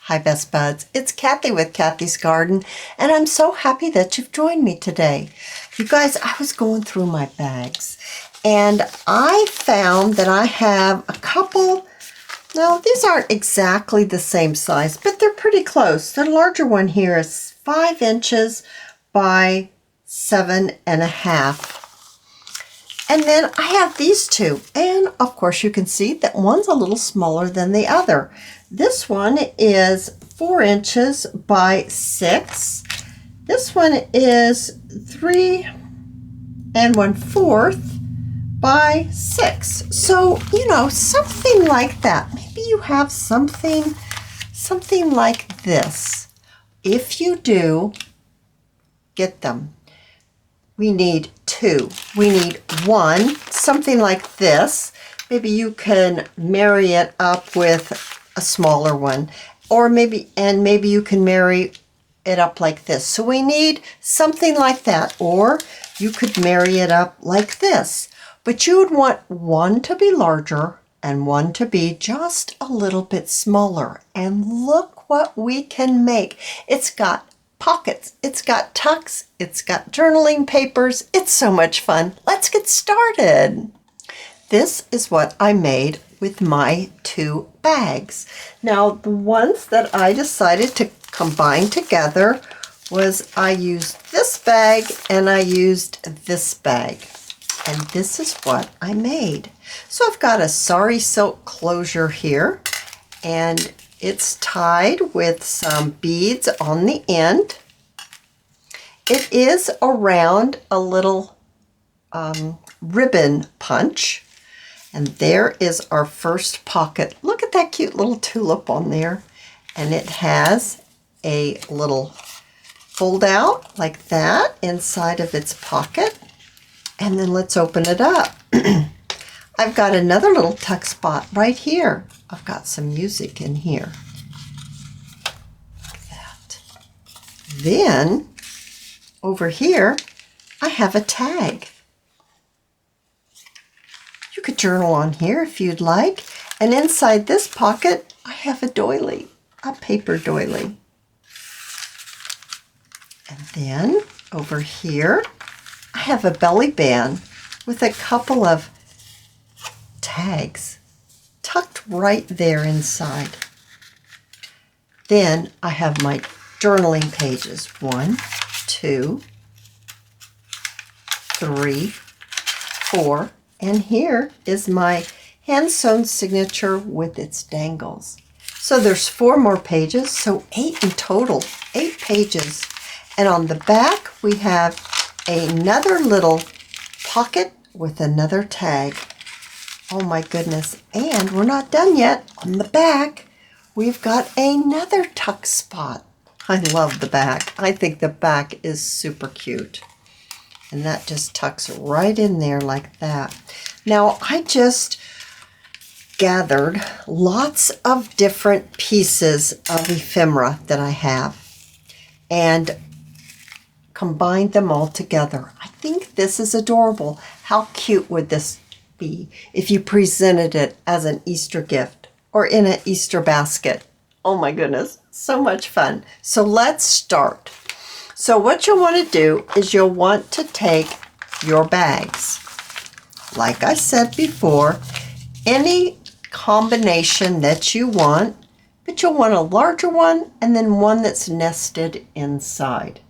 Hi Best Buds, it's Cathy with Cathy's Garden, and I'm so happy that you've joined me today. You guys, I was going through my bags, and I found that I have a couple. Now, these aren't exactly the same size, but they're pretty close. The larger one here is 5 inches by 7.5. And then I have these two, and of course you can see that one's a little smaller than the other. This one is 4 inches by 6. This one is 3 1/4 by 6. So, you know, something like that. Maybe you have something like this. If you do, get them. We need 2. We need 1, something like this. Maybe you can marry it up with a smaller one, or maybe you can marry it up like this. So we need something like that, or you could marry it up like this. But you would want one to be larger and one to be just a little bit smaller. And look what we can make. It's got pockets, it's got tucks, it's got journaling papers. It's so much fun. Let's get started. This is what I made with my 2 bags. Now, the ones that I decided to combine together was I used this bag and I used this bag. And this is what I made. So I've got a Sari silk closure here, and it's tied with some beads on the end. It is around a little ribbon punch. And there is our first pocket. Look at that cute little tulip on there. And it has a little fold out like that inside of its pocket. And then let's open it up. I've got another little tuck spot right here. I've got some music in here. Like that. Then over here, I have a tag. You could journal on here if you'd like. And inside this pocket, I have a doily, a paper doily. And then over here, I have a belly band with a couple of tags tucked right there inside. Then I have my journaling pages. 1, 2, 3, 4. And here is my hand-sewn signature with its dangles. So there's 4 more pages, so 8 in total, 8 pages. And on the back, we have another little pocket with another tag. Oh my goodness, and we're not done yet. On the back, we've got another tuck spot. I love the back. I think the back is super cute. And that just tucks right in there like that. Now, I just gathered lots of different pieces of ephemera that I have and combined them all together. I think this is adorable. How cute would this be if you presented it as an Easter gift or in an Easter basket? Oh my goodness, so much fun. So let's start. So what you'll want to do is you'll want to take your bags. Like I said before, any combination that you want, but you'll want a larger one and then one that's nested inside.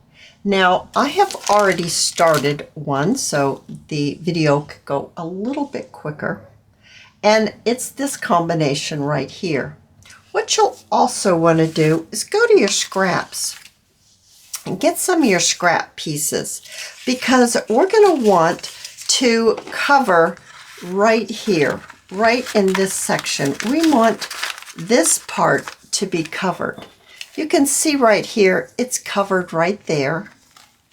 Now, I have already started one, so the video could go a little bit quicker. And it's this combination right here. What you'll also want to do is go to your scraps and get some of your scrap pieces, because we're going to want to cover right here, right in this section. We want this part to be covered. You can see right here, it's covered right there.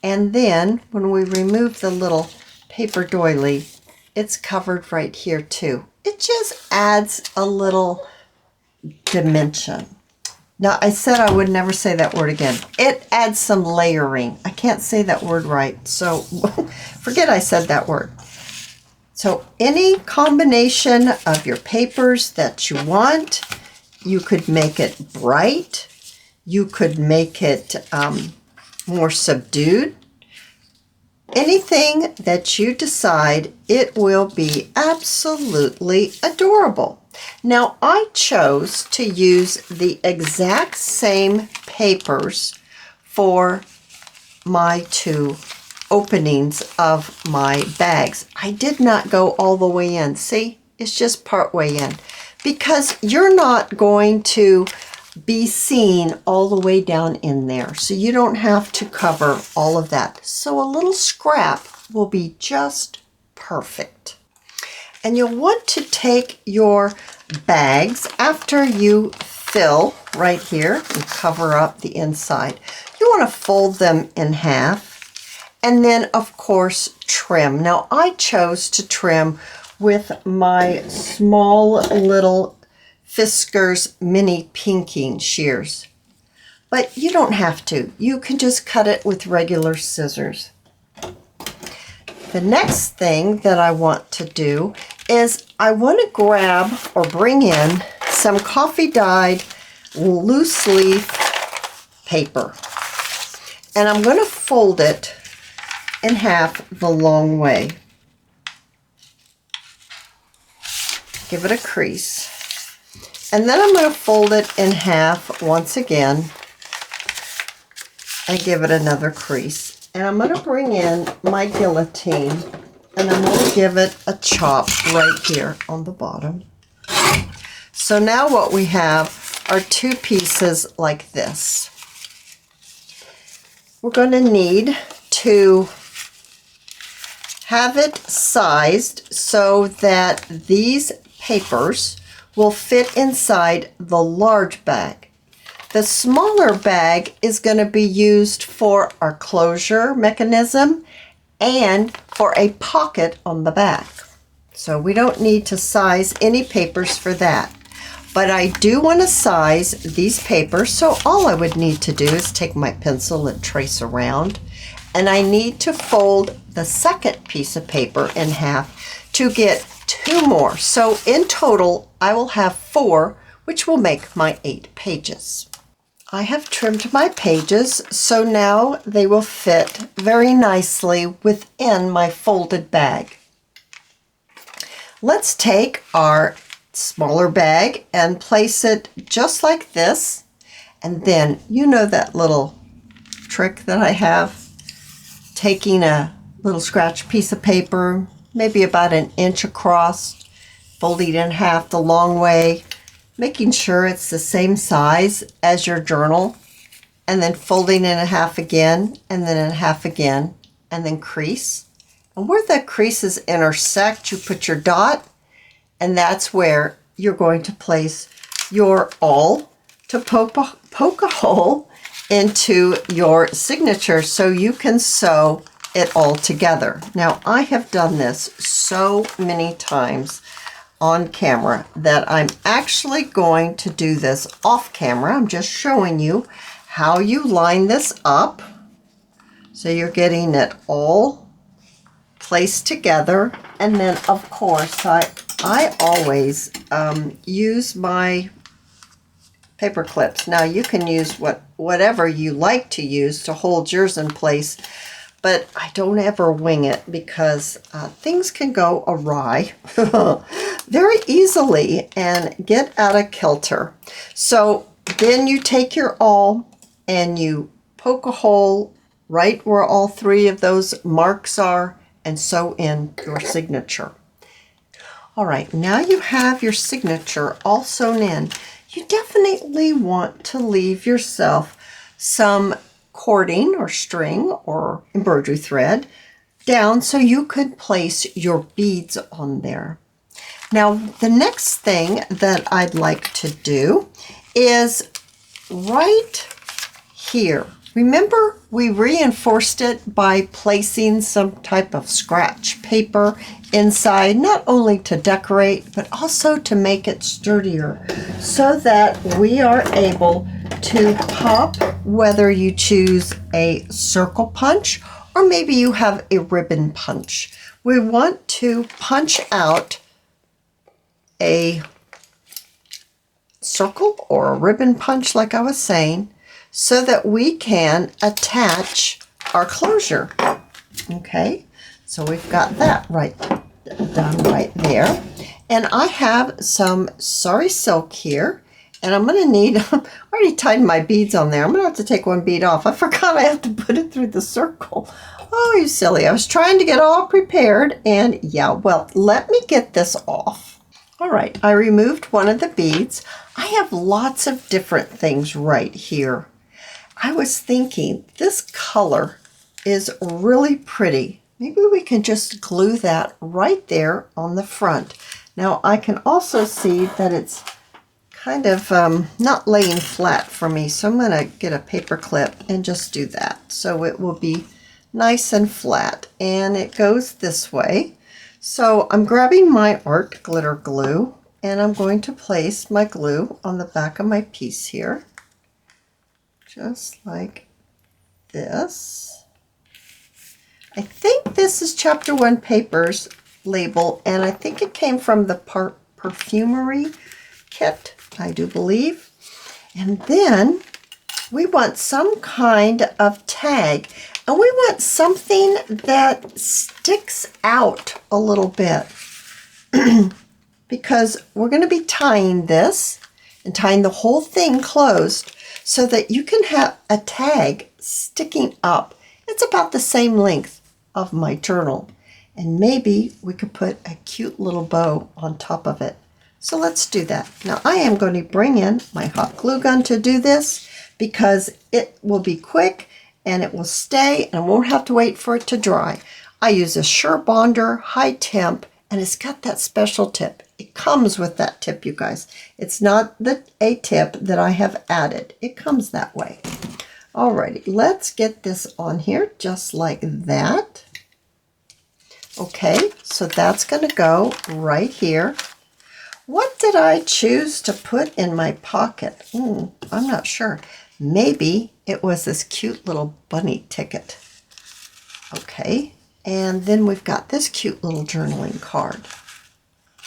And then when we remove the little paper doily, it's covered right here too. It just adds a little dimension. Now, I said I would never say that word again. It adds some layering. I can't say that word right, so forget I said that word. So any combination of your papers that you want, you could make it bright You could make it more subdued. Anything that you decide, it will be absolutely adorable. Now, I chose to use the exact same papers for my two openings of my bags. I did not go all the way in. See, it's just part way in, because you're not going to be seen all the way down in there. So you don't have to cover all of that. So a little scrap will be just perfect. And you'll want to take your bags after you fill right here and cover up the inside. You want to fold them in half and then of course trim. Now I chose to trim with my small little Fisker's mini pinking shears, but you don't have to. You can just cut it with regular scissors. The next thing that I want to do is I want to grab or bring in some coffee dyed loose leaf paper, and I'm going to fold it in half the long way. Give it a crease. And then I'm going to fold it in half once again and give it another crease. And I'm going to bring in my guillotine and I'm going to give it a chop right here on the bottom. So now what we have are two pieces like this. We're going to need to have it sized so that these papers will fit inside the large bag. The smaller bag is going to be used for our closure mechanism and for a pocket on the back. So we don't need to size any papers for that. But I do want to size these papers, so all I would need to do is take my pencil and trace around. And I need to fold the second piece of paper in half to get two more. So in total, I will have 4, which will make my 8 pages. I have trimmed my pages, so now they will fit very nicely within my folded bag. Let's take our smaller bag and place it just like this. And then, you know that little trick that I have, taking a little scratch piece of paper, maybe about 1 inch across, folding it in half the long way, making sure it's the same size as your journal, and then folding it in half again, and then in half again, and then crease. And where the creases intersect, you put your dot, and that's where you're going to place your awl to poke a hole into your signature so you can sew it all together. Now, I have done this so many times on camera that I'm actually going to do this off camera. I'm just showing you how you line this up so you're getting it all placed together. And then, of course, I always use my paper clips. Now, you can use whatever you like to use to hold yours in place, but I don't ever wing it because things can go awry very easily and get out of kilter. So then you take your awl and you poke a hole right where all 3 of those marks are and sew in your signature. All right, now you have your signature all sewn in. You definitely want to leave yourself some cording or string or embroidery thread down so you could place your beads on there. Now, the next thing that I'd like to do is right here. Remember, we reinforced it by placing some type of scratch paper inside, not only to decorate, but also to make it sturdier so that we are able to pop, whether you choose a circle punch or maybe you have a ribbon punch. We want to punch out a circle or a ribbon punch, like I was saying, so that we can attach our closure. Okay, so we've got that done right there. And I have some Sari silk here, and I'm going to need, I already tied my beads on there. I'm going to have to take one bead off. I forgot I have to put it through the circle. Oh, you silly. I was trying to get all prepared, and yeah, well, let me get this off. All right, I removed one of the beads. I have lots of different things right here. I was thinking this color is really pretty. Maybe we can just glue that right there on the front. Now I can also see that it's kind of not laying flat for me, so I'm going to get a paper clip and just do that so it will be nice and flat. And it goes this way. So I'm grabbing my art glitter glue, and I'm going to place my glue on the back of my piece here, just like this. I think this is Chapter 1 Papers label, and I think it came from the perfumery kit, I do believe. And then we want some kind of tag, and we want something that sticks out a little bit because we're going to be tying this and tying the whole thing closed so that you can have a tag sticking up. It's about the same length of my journal, and maybe we could put a cute little bow on top of it. So let's do that. Now I am going to bring in my hot glue gun to do this because it will be quick and it will stay and I won't have to wait for it to dry. I use a Sure Bonder high temp, and it's got that special tip. It comes with that tip, you guys. It's not a tip that I have added. It comes that way. Alrighty, let's get this on here just like that. Okay, so that's going to go right here. What did I choose to put in my pocket? I'm not sure. Maybe it was this cute little bunny ticket. Okay, and then we've got this cute little journaling card.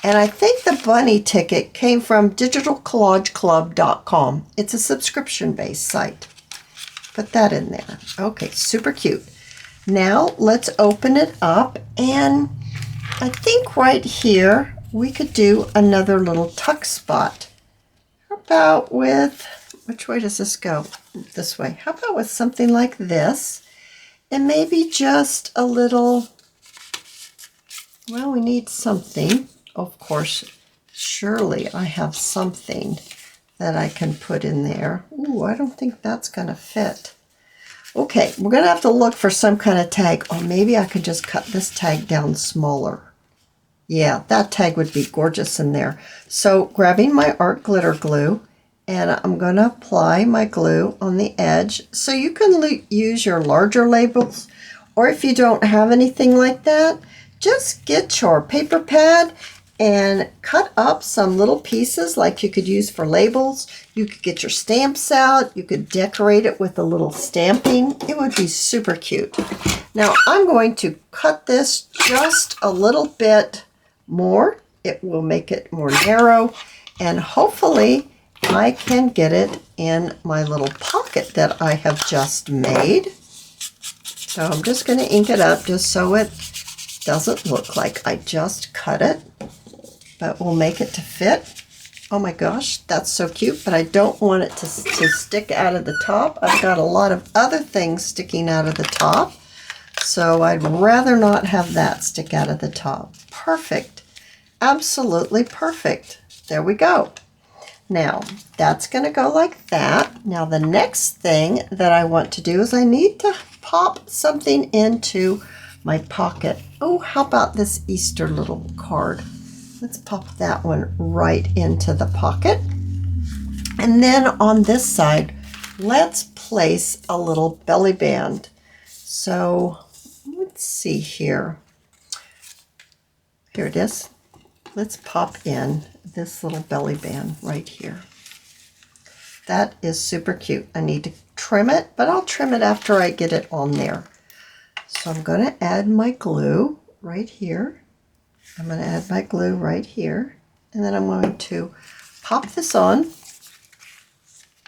And I think the bunny ticket came from digitalcollageclub.com. It's a subscription-based site. Put that in there. Okay, super cute. Now let's open it up, and I think right here we could do another little tuck spot. How about with, which way does this go? This way. How about with something like this? And maybe just a little, well, we need something. Of course, surely I have something that I can put in there. Ooh, I don't think that's going to fit. Okay, we're going to have to look for some kind of tag. Or maybe I could just cut this tag down smaller. Yeah, that tag would be gorgeous in there. So grabbing my art glitter glue, and I'm going to apply my glue on the edge. So you can use your larger labels, or if you don't have anything like that, just get your paper pad and cut up some little pieces like you could use for labels. You could get your stamps out. You could decorate it with a little stamping. It would be super cute. Now I'm going to cut this just a little bit more. It will make it more narrow, and hopefully I can get it in my little pocket that I have just made. So I'm just going to ink it up just so it doesn't look like I just cut it, but we'll make it to fit. Oh my gosh, that's so cute, but I don't want it to stick out of the top. I've got a lot of other things sticking out of the top, so I'd rather not have that stick out of the top. Perfect. Absolutely perfect. There we go. Now, that's going to go like that. Now, the next thing that I want to do is I need to pop something into my pocket. Oh, how about this Easter little card? Let's pop that one right into the pocket. And then on this side, let's place a little belly band. So, let's see here. Here it is. Let's pop in this little belly band right here. That is super cute. I need to trim it, but I'll trim it after I get it on there. So I'm going to add my glue right here. I'm going to add my glue right here. And then I'm going to pop this on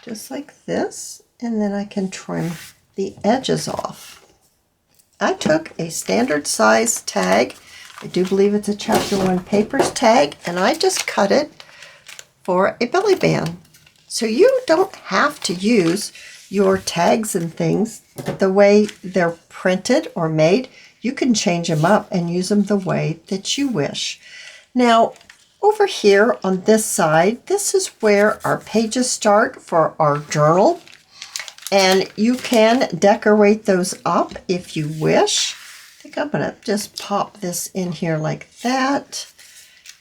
just like this. and then I can trim the edges off. I took a standard size tag. I do believe it's a Chapter 1 Papers tag, and I just cut it for a belly band. So you don't have to use your tags and things the way they're printed or made. You can change them up and use them the way that you wish. Now, over here on this side, this is where our pages start for our journal. And you can decorate those up if you wish. I think I'm going to just pop this in here like that.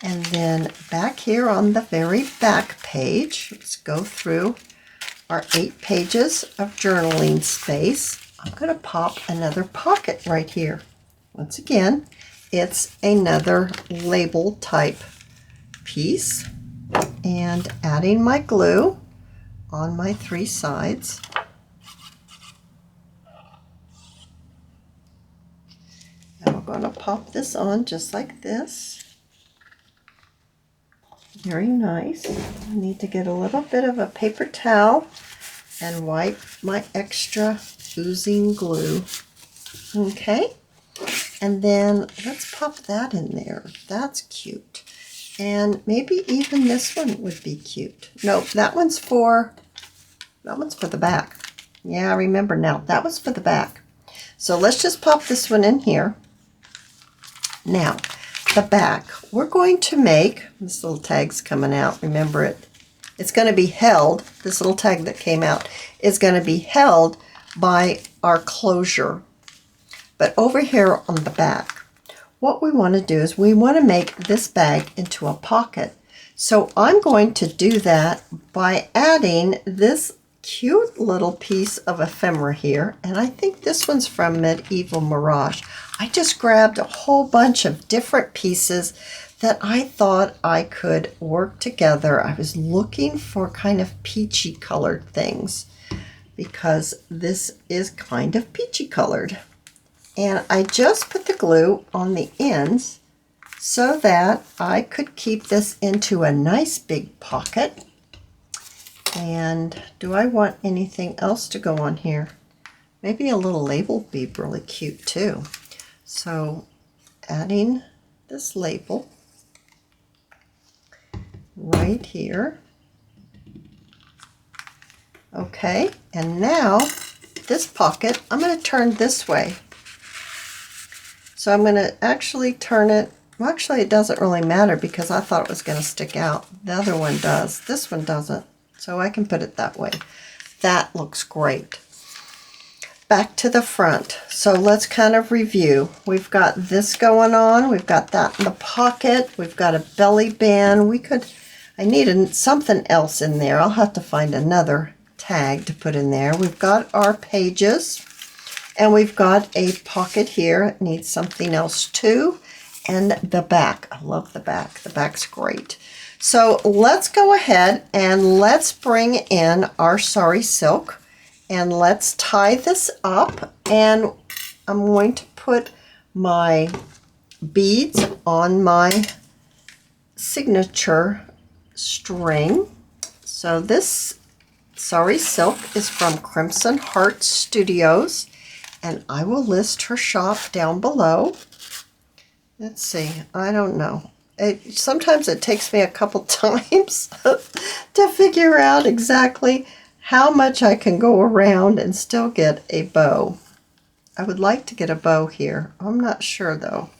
And then back here on the very back page, let's go through our 8 pages of journaling space. I'm going to pop another pocket right here. Once again, it's another label type piece. And adding my glue on my 3 sides. Now we're going to pop this on just like this. Very nice. I need to get a little bit of a paper towel and wipe my extra oozing glue. Okay, and then let's pop that in there. That's cute. And maybe even this one would be cute. No, that one's for the back. Yeah, I remember now. That was for the back. So let's just pop this one in here. Now, the back, we're going to make, this little tag's coming out, remember it. It's going to be held, this little tag that came out is going to be held by our closure. But over here on the back, what we want to do is we want to make this bag into a pocket. So I'm going to do that by adding this cute little piece of ephemera here, and I think this one's from Medieval Mirage. I just grabbed a whole bunch of different pieces that I thought I could work together. I was looking for kind of peachy colored things because this is kind of peachy colored. And I just put the glue on the ends so that I could keep this into a nice big pocket. And do I want anything else to go on here? Maybe a little label would be really cute too. So adding this label right here. Okay, and now this pocket, I'm going to turn this way. So I'm going to actually turn it, well actually it doesn't really matter because I thought it was going to stick out. The other one does, this one doesn't. So I can put it that way. That looks great. Back to the front. So let's kind of review. We've got this going on. We've got that in the pocket. We've got a belly band. I needed something else in there. I'll have to find another tag to put in there. We've got our pages. And we've got a pocket here. It needs something else too. And the back. I love the back. The back's great. So let's go ahead and let's bring in our Sari silk and let's tie this up, and I'm going to put my beads on my signature string. So this Sari silk is from Crimson Heart Studios, and I will list her shop down below. Let's see, I don't know. Sometimes it takes me a couple times to figure out exactly how much I can go around and still get a bow. I would like to get a bow here. I'm not sure though.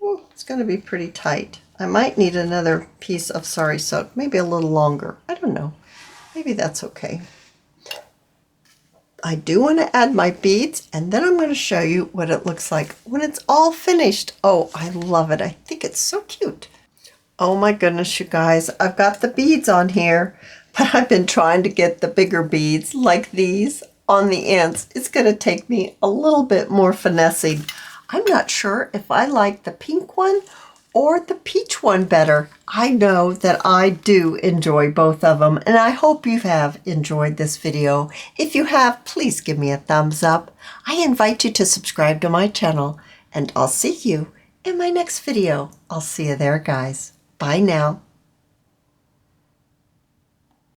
Ooh, it's going to be pretty tight. I might need another piece of Sari silk, maybe a little longer. I don't know. Maybe that's okay. I do want to add my beads, and then I'm going to show you what it looks like when it's all finished. Oh, I love it. I think it's so cute. Oh my goodness, you guys. I've got the beads on here, but I've been trying to get the bigger beads like these on the ends. It's going to take me a little bit more finessing. I'm not sure if I like the pink one or the peach one better. I know that I do enjoy both of them, and I hope you have enjoyed this video. If you have, please give me a thumbs up. I invite you to subscribe to my channel, and I'll see you in my next video. I'll see you there, guys. Bye now.